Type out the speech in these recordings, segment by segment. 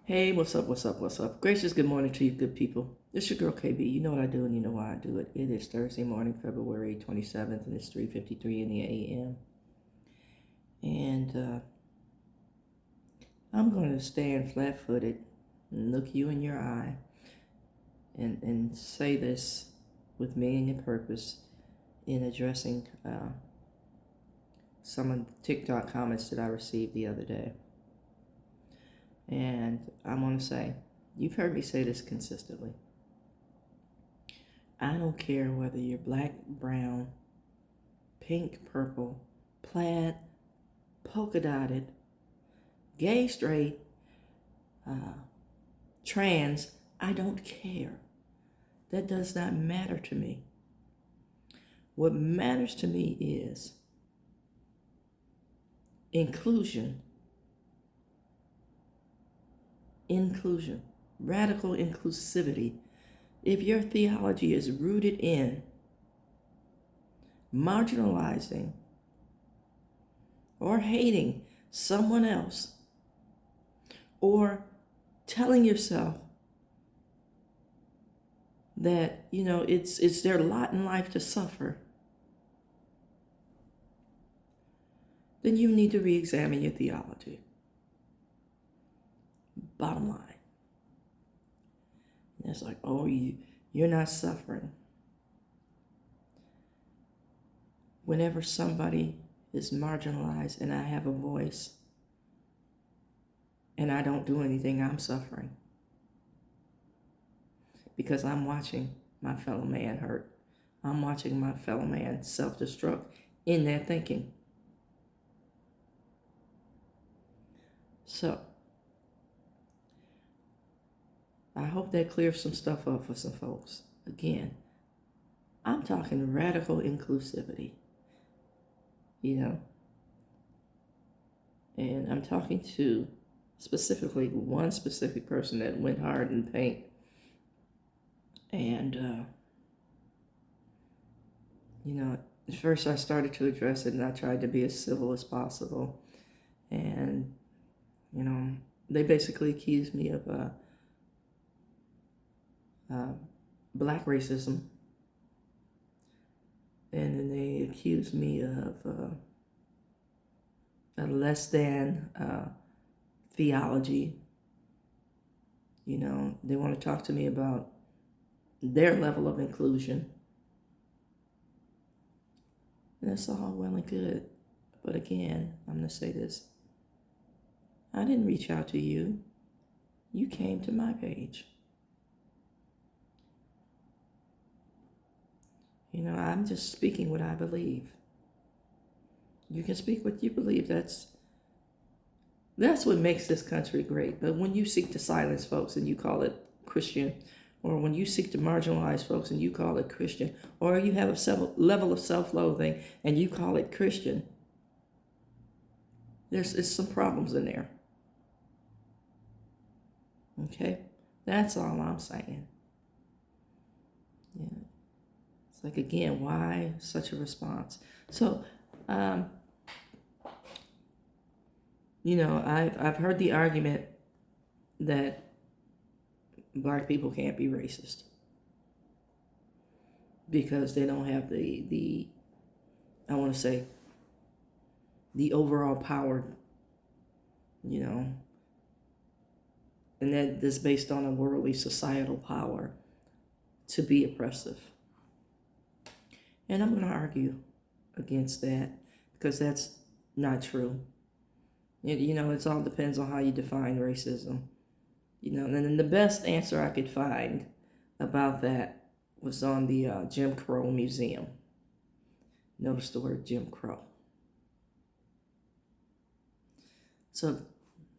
Hey, what's up, what's up, what's up? Gracious good morning to you good people. It's your girl KB. You know what I do and you know why I do it. It is Thursday morning, February 27th, and it's 3:53 in the a.m. And I'm going to stand flat-footed and look you in your eye and say this with meaning and purpose in addressing some of the TikTok comments that I received the other day. And I want to say, you've heard me say this consistently. I don't care whether you're black, brown, pink, purple, plaid, polka dotted, gay, straight, trans. I don't care. That does not matter to me. What matters to me is inclusion, radical inclusivity. If your theology is rooted in marginalizing or hating someone else, or telling yourself that, it's their lot in life to suffer, then you need to re-examine your theology. Bottom line. And it's like, oh, you're not suffering. Whenever somebody is marginalized and I have a voice and I don't do anything, I'm suffering. Because I'm watching my fellow man hurt. I'm watching my fellow man self-destruct in their thinking. So, I hope that clears some stuff up for some folks. Again, I'm talking radical inclusivity, and I'm talking to specifically one specific person that went hard in paint. And, at first I started to address it and I tried to be as civil as possible. And, they basically accused me of black racism. And then they accused me of a less than theology. They want to talk to me about their level of inclusion. And that's all well and good. But again, I'm going to say this. I didn't reach out to you. You came to my page. I'm just speaking what I believe. You can speak what you believe. That's what makes this country great. But when you seek to silence folks and you call it Christian, or when you seek to marginalize folks and you call it Christian, or you have a level of self-loathing and you call it Christian, there's some problems in there. Okay? That's all I'm saying. Yeah. It's like, again, why such a response? So, I've heard the argument that black people can't be racist because they don't have the I want to say the overall power, and that is based on a worldly societal power to be oppressive. And I'm going to argue against that because that's not true. It all depends on how you define racism. And then the best answer I could find about that was on the Jim Crow Museum. Notice the word Jim Crow. So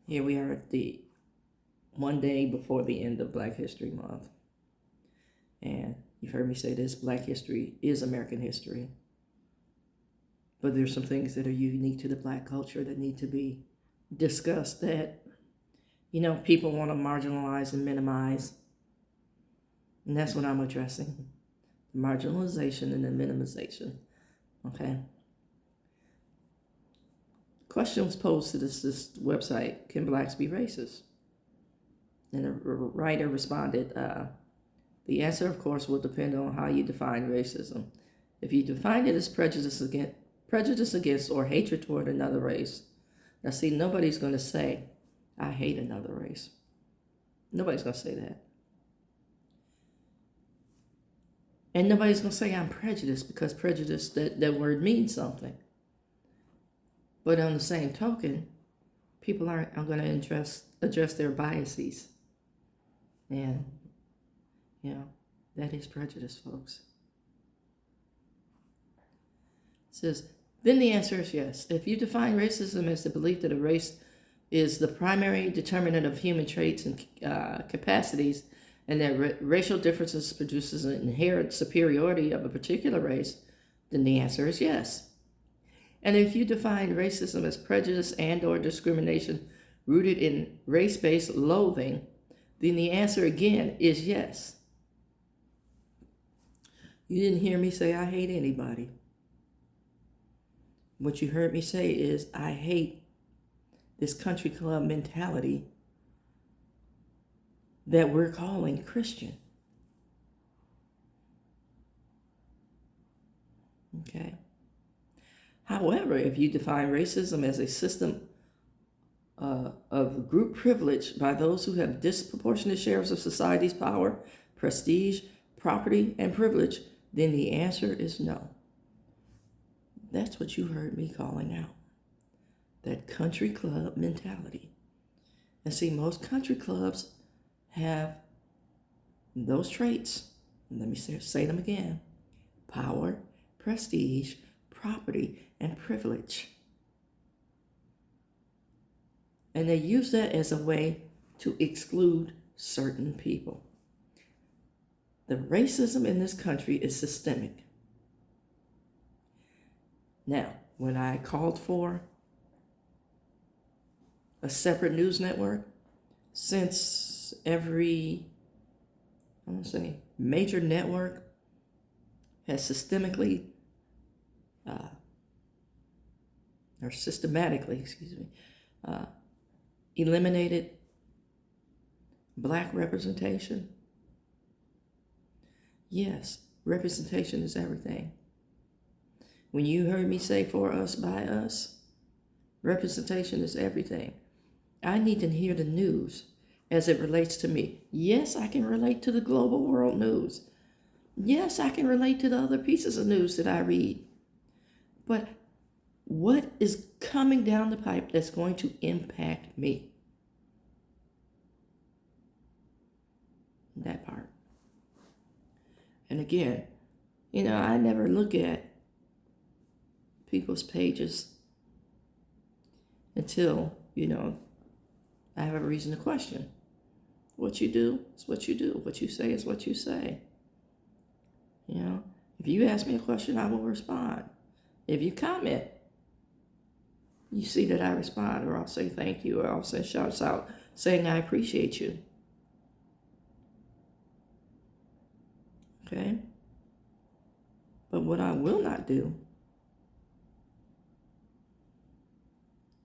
here we are at the one day before the end of Black History Month. And you've heard me say this, Black history is American history. But there's some things that are unique to the black culture that need to be discussed that, people want to marginalize and minimize. And that's what I'm addressing. The marginalization and the minimization. Okay? Question was posed to this website, can blacks be racist? And the writer responded, the answer, of course, will depend on how you define racism. If you define it as prejudice against or hatred toward another race, now see, nobody's going to say, I hate another race. Nobody's going to say that. And nobody's going to say I'm prejudiced, because prejudice, that word means something. But on the same token, people are going to address their biases. And, that is prejudice, folks. It says, then the answer is yes. If you define racism as the belief that a race is the primary determinant of human traits and capacities, and that racial differences produces an inherent superiority of a particular race, then the answer is yes. And if you define racism as prejudice and or discrimination rooted in race-based loathing, then the answer again is yes. You didn't hear me say I hate anybody. What you heard me say is I hate this country club mentality that we're calling Christian. Okay. However, if you define racism as a system of group privilege by those who have disproportionate shares of society's power, prestige, property, and privilege, then the answer is no. That's what you heard me calling out. That country club mentality. And see, most country clubs have those traits. Let me say them again. Power, prestige, property, and privilege. And they use that as a way to exclude certain people. The racism in this country is systemic. Now, when I called for a separate news network, since every, major network has systematically eliminated black representation. Yes, representation is everything. When you heard me say for us, by us, representation is everything. I need to hear the news as it relates to me. Yes, I can relate to the global world news. Yes, I can relate to the other pieces of news that I read. But what is coming down the pipe that's going to impact me? That part. And again, I never look at people's pages until, I have a reason to question. What you do is what you do. What you say is what you say. If you ask me a question, I will respond. If you comment, you see that I respond, or I'll say thank you, or I'll send shouts out saying I appreciate you. Okay? But what I will not do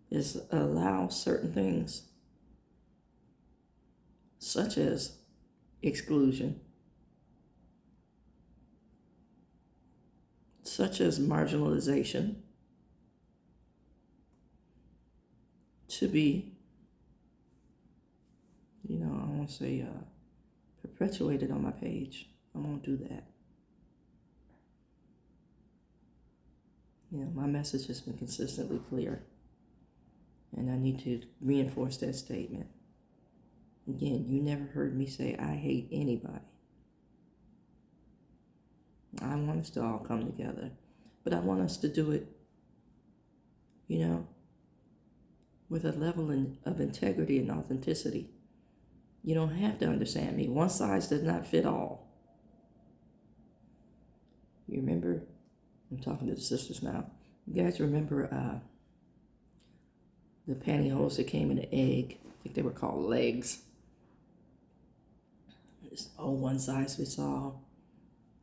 is allow certain things, such as exclusion, such as marginalization, to be, perpetuated on my page. I won't do that. My message has been consistently clear, and I need to reinforce that statement. Again, you never heard me say I hate anybody. I want us to all come together, but I want us to do it, with a level of integrity and authenticity. You don't have to understand me. One size does not fit all. You remember, I'm talking to the sisters now. You guys remember the pantyhose that came in an egg? I think they were called legs. It's one size fits all.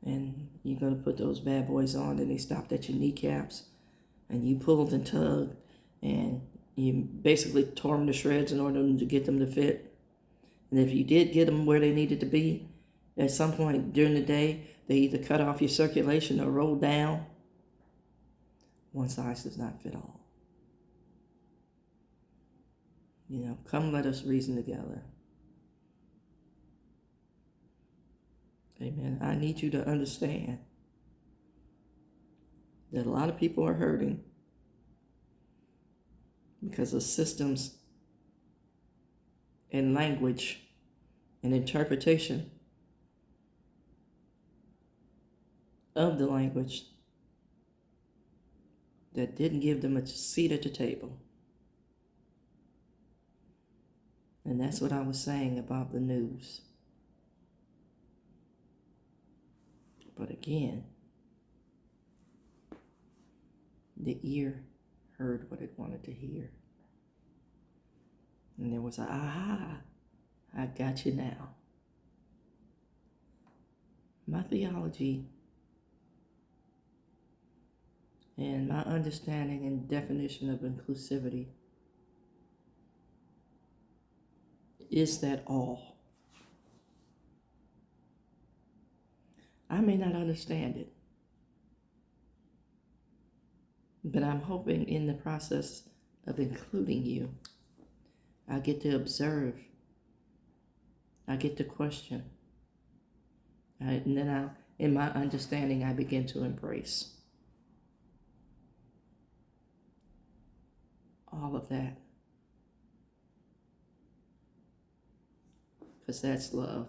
And you're going to put those bad boys on, and they stopped at your kneecaps. And you pulled and tugged, and you basically tore them to shreds in order to get them to fit. And if you did get them where they needed to be, at some point during the day, they either cut off your circulation or roll down. One size does not fit all. Come let us reason together. Amen. I need you to understand that a lot of people are hurting because of systems and language and interpretation of the language that didn't give them a seat at the table. And that's what I was saying about the news. But again, the ear heard what it wanted to hear. And there was a aha, I got you now. My theology and my understanding and definition of inclusivity is that all. I may not understand it, but I'm hoping in the process of including you, I get to observe, I get to question, and then in my understanding, I begin to embrace all of that, because that's love.